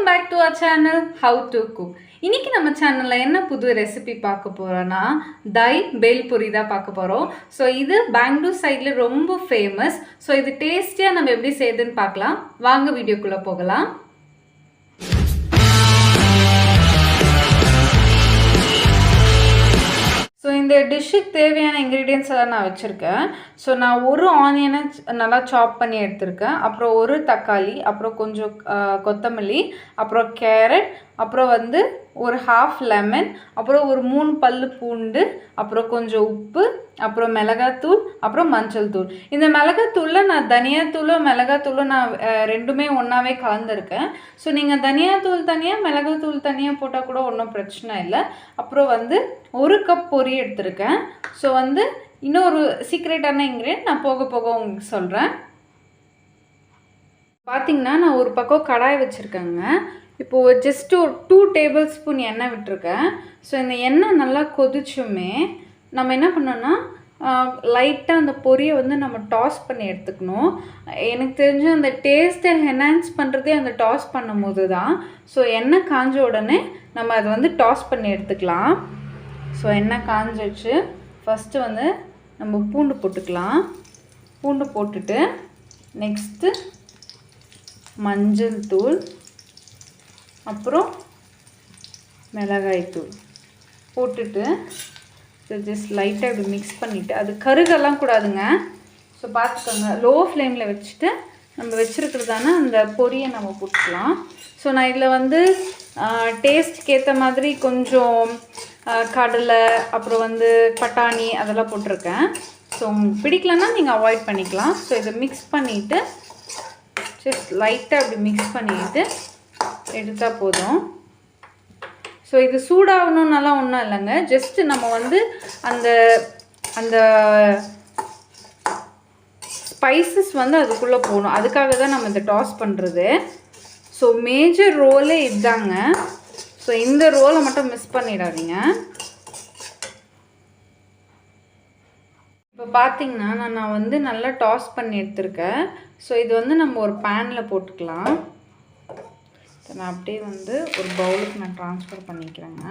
Back to our channel how to cook. இன்னைக்கு நம்ம சேனலில் என்ன புது ரெசிபி பார்க்க போகிறோன்னா தை பேல்பூரி தான் பார்க்க போகிறோம். ஸோ இது பெங்களூர் சைடில் ரொம்ப ஃபேமஸ். ஸோ இது டேஸ்டியாக நம்ம எப்படி செய்யுதுன்னு பார்க்கலாம். வாங்க வீடியோக்குள்ளே போகலாம். ஸோ இந்த டிஷ்ஷுக்கு தேவையான இன்க்ரீடியன்ஸ் எல்லாம் நான் வச்சுருக்கேன். ஸோ நான் ஒரு ஆனியனை நல்லா சாப் பண்ணி எடுத்திருக்கேன். அப்புறம் ஒரு தக்காளி, அப்புறம் கொஞ்சம் கொத்தமல்லி, அப்புறம் கேரட், அப்புறம் ஒரு ஹாஃப் லெமன், அப்புறம் ஒரு 3 பல்லு பூண்டு, அப்புறம் கொஞ்சம் உப்பு, அப்புறம் மிளகாத்தூள், அப்புறம் மஞ்சள் தூள். இந்த மிளகாத்தூளில் நான் தனியாத்தூளும் மிளகாத்தூளும் நான் ரெண்டுமே ஒன்றாவே கலந்துருக்கேன். ஸோ நீங்கள் தனியாத்தூள் தனியாக மிளகாத்தூள் தனியாக போட்டால் கூட ஒன்றும் பிரச்சனை இல்லை. அப்புறம் 1 கப் பொரி எடுத்திருக்கேன். ஸோ இன்னொரு சீக்ரெட்டான இன்க்ரீடியன்ட் நான் போக போக உங்களுக்கு சொல்கிறேன். பார்த்திங்கன்னா நான் ஒரு பக்கம் கடாய் வச்சுருக்கேங்க. இப்போது ஜஸ்ட் ஒரு 2 டேபிள் ஸ்பூன் எண்ணெய் விட்டுருக்கேன். ஸோ இந்த எண்ணெய் நல்லா கொதிச்சுமே நம்ம என்ன பண்ணோன்னா லைட்டாக அந்த பொரியை நம்ம டாஸ் பண்ணி எடுத்துக்கணும். எனக்கு தெரிஞ்சு அந்த டேஸ்ட்டை என்ஹான்ஸ் பண்ணுறதே அந்த டாஸ் பண்ணும் போது தான். ஸோ எண்ணெய் காஞ்ச உடனே நம்ம அதை டாஸ் பண்ணி எடுத்துக்கலாம். ஸோ எண்ணெய் காஞ்சிச்சு. ஃபஸ்ட்டு நம்ம பூண்டு போட்டுக்கலாம். பூண்டு போட்டுட்டு நெக்ஸ்ட்டு மஞ்சள் தூள், அப்புறம் மிளகாய்த்தூள் போட்டுட்டு ஜஸ்ட் லைட்டாக இப்படி மிக்ஸ் பண்ணிவிட்டு, அது கருகெல்லாம் கூடாதுங்க. ஸோ பார்த்துக்கோங்க. லோ ஃப்ளேமில் வச்சுட்டு நம்ம வச்சுருக்கிறதான அந்த பொரியை நம்ம போட்டுக்கலாம். ஸோ நான் இதில் டேஸ்ட்டுக்கு ஏற்ற மாதிரி கொஞ்சம் கடலை, அப்புறம் பட்டாணி அதெல்லாம் போட்டிருக்கேன். ஸோ உங்களுக்கு பிடிக்கலன்னா நீங்கள் அவாய்ட் பண்ணிக்கலாம். ஸோ இதை மிக்ஸ் பண்ணிவிட்டு ஜஸ்ட் லைட்டாக அப்படி மிக்ஸ் பண்ணிவிட்டு எடுத்தால் போதும். ஸோ இது சூடாகணுன்னாலாம் ஒன்றும் இல்லைங்க. ஜஸ்ட்டு நம்ம அந்த அந்த ஸ்பைசஸ் அதுக்குள்ளே போகணும். அதுக்காக தான் நம்ம இதை டாஸ் பண்ணுறது. ஸோ மேஜர் ரோலே இதுதாங்க. ஸோ இந்த ரோலை மட்டும் மிஸ் பண்ணிடாதீங்க. இப்போ பார்த்திங்கன்னா நான் நல்லா டாஸ் பண்ணி எடுத்துருக்கேன். ஸோ இது நம்ம ஒரு பேனில் போட்டுக்கலாம். நான் அப்படியே ஒரு பவுலுக்கு நான் ட்ரான்ஸ்ஃபர் பண்ணிக்கிறேங்க.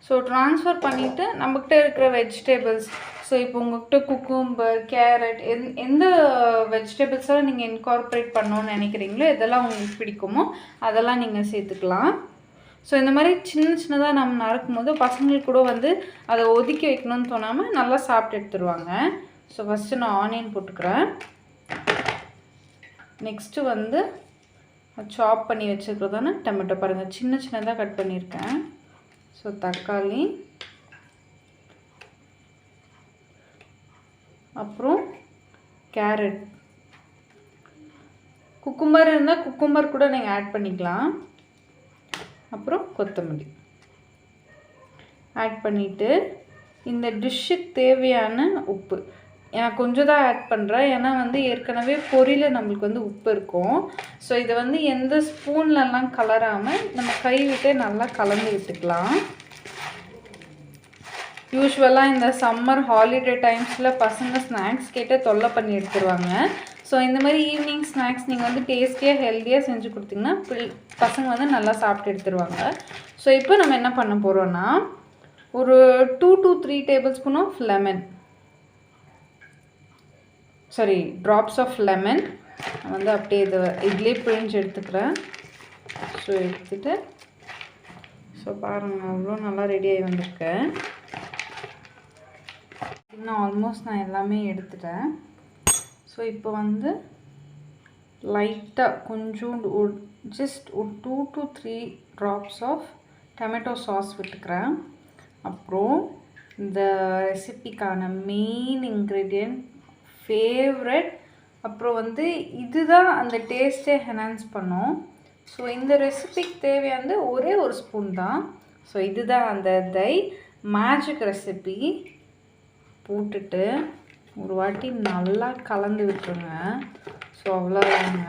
ஸோ ட்ரான்ஸ்ஃபர் பண்ணிவிட்டு நம்மக்கிட்ட இருக்கிற வெஜிடபிள்ஸ், ஸோ இப்போ உங்கள்கிட்ட குக்கும்பர், கேரட், எந்த வெஜிடபிள்ஸெல்லாம் நீங்கள் இன்கார்பரேட் பண்ணணுன்னு நினைக்கிறீங்களோ எதெல்லாம் உங்களுக்கு பிடிக்குமோ அதெல்லாம் நீங்கள் சேர்த்துக்கலாம். ஸோ இந்த மாதிரி சின்ன சின்னதாக நம்ம நறுக்கும் போது பசங்களுக்கு கூட அதை ஒதுக்கி வைக்கணும்னு தோணாமல் நல்லா சாப்பிட்டு எடுத்துருவாங்க. ஸோ ஃபஸ்ட்டு நான் ஆனியன் போட்டுக்கிறேன். நெக்ஸ்ட்டு சாப் பண்ணி வச்சுருக்கிறதான டொமேட்டோ பாருங்கள், சின்ன சின்னதாக கட் பண்ணியிருக்கேன். ஸோ தக்காளி, அப்புறம் கேரட், குக்கும்பர் இருந்தால் குக்கும்பர் கூட நீங்கள் ஆட் பண்ணிக்கலாம். அப்புறம் கொத்தமல்லி ஆட் பண்ணிவிட்டு இந்த டிஷ்ஷுக்கு தேவையான உப்பு நான் கொஞ்சம் தான் ஆட் பண்ணுறேன். ஏன்னா ஏற்கனவே பொரியில் நம்மளுக்கு உப்பு இருக்கும். ஸோ இதை எந்த ஸ்பூன்லலாம் கலராமல் நம்ம கை விட்டே நல்லா கலந்து விட்டுக்கலாம். யூஸ்வலாக இந்த சம்மர் ஹாலிடே டைம்ஸில் பசங்க ஸ்நாக்ஸ் கேட்டு தொல்லை பண்ணி எடுத்துருவாங்க. ஸோ இந்த மாதிரி ஈவினிங் ஸ்நாக்ஸ் நீங்கள் டேஸ்டியாக ஹெல்த்தியாக செஞ்சு கொடுத்தீங்கன்னா பசங்க நல்லா சாப்பிட்டு எடுத்துருவாங்க. ஸோ இப்போ நம்ம என்ன பண்ண போகிறோன்னா ஒரு 2 to 3 tablespoon of lemon, drops of lemon நான் அப்படியே இதுலேயே பிழிஞ்சு எடுத்துக்கிறேன். ஸோ எடுத்துகிட்டு பாருங்கள் அவ்வளோ நல்லா ரெடியாகி வந்திருக்கேன். இன்னும் ஆல்மோஸ்ட் நான் எல்லாமே எடுத்துட்டேன். ஸோ இப்போ லைட்டாக கொஞ்சோண்டு ஜஸ்ட் ஒரு 2 to 3 drops of tomato sauce விட்டுக்கிறேன். அப்புறம் இந்த ரெசிபிக்கான மெயின் இன்க்ரீடியன்ட் ஃபேவரட், அப்புறம் இதுதான் அந்த டேஸ்ட்டே என்ஹான்ஸ் பண்ணும். ஸோ இந்த ரெசிபிக்கு தேவையான ஒரே ஒரு ஸ்பூன் தான். ஸோ இதுதான் அந்த தை மேஜிக் ரெசிபி. போட்டுட்டு ஒரு வாட்டி நல்லா கலந்து விட்டுருங்க. ஸோ அவ்வளோதாங்க.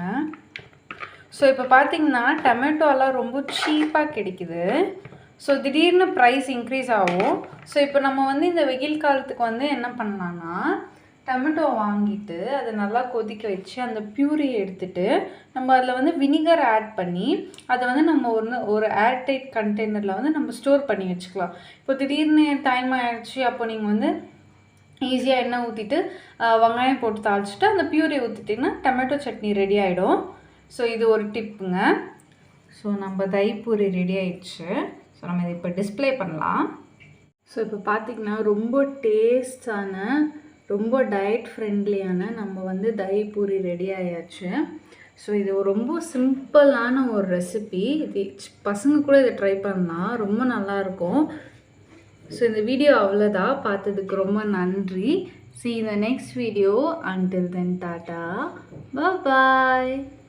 ஸோ இப்போ பார்த்திங்கன்னா டொமேட்டோலாம் ரொம்ப சீப்பாக கிடைக்குது. ஸோ திடீர்னு ப்ரைஸ் இன்க்ரீஸ் ஆகும். ஸோ இப்போ நம்ம இந்த வெயில் காலத்துக்கு என்ன பண்ணலான்னா டொமேட்டோ வாங்கிட்டு அதை நல்லா கொதிக்க வச்சு அந்த பியூரியை எடுத்துட்டு நம்ம அதில் வந்து வினிகர் ஆட் பண்ணி அதை வந்து நம்ம ஒரு ஏர்டைட் கண்டெய்னரில் வந்து நம்ம ஸ்டோர் பண்ணி வச்சுக்கலாம். இப்போ திடீர்னு டைம் ஆயிடுச்சு, அப்போ நீங்கள் வந்து ஈஸியாக எண்ணெய் ஊற்றிட்டு வெங்காயம் போட்டு தாளிச்சிட்டு அந்த பியூரி ஊற்றிட்டிங்கன்னா டொமேட்டோ சட்னி ரெடி ஆகிடும். ஸோ இது ஒரு டிப்புங்க. ஸோ நம்ம தயிர் பூரி ரெடி ஆயிடுச்சு. ஸோ நம்ம இதை இப்போ டிஸ்பிளே பண்ணலாம். ஸோ இப்போ பார்த்திங்கன்னா ரொம்ப டேஸ்டான, ரொம்ப டயட் ஃப்ரெண்ட்லியான நம்ம வந்து தயிர் பூரி ரெடி ஆயாச்சு. ஸோ இது ரொம்ப சிம்பிளான ஒரு ரெசிபி. இது பசங்க கூட இதை ட்ரை பண்ணலாம், ரொம்ப நல்லாயிருக்கும். ஸோ இந்த வீடியோ அவ்வளோதான். பார்த்ததுக்கு ரொம்ப நன்றி. See you in the next video. Until then, tata. Bye-bye.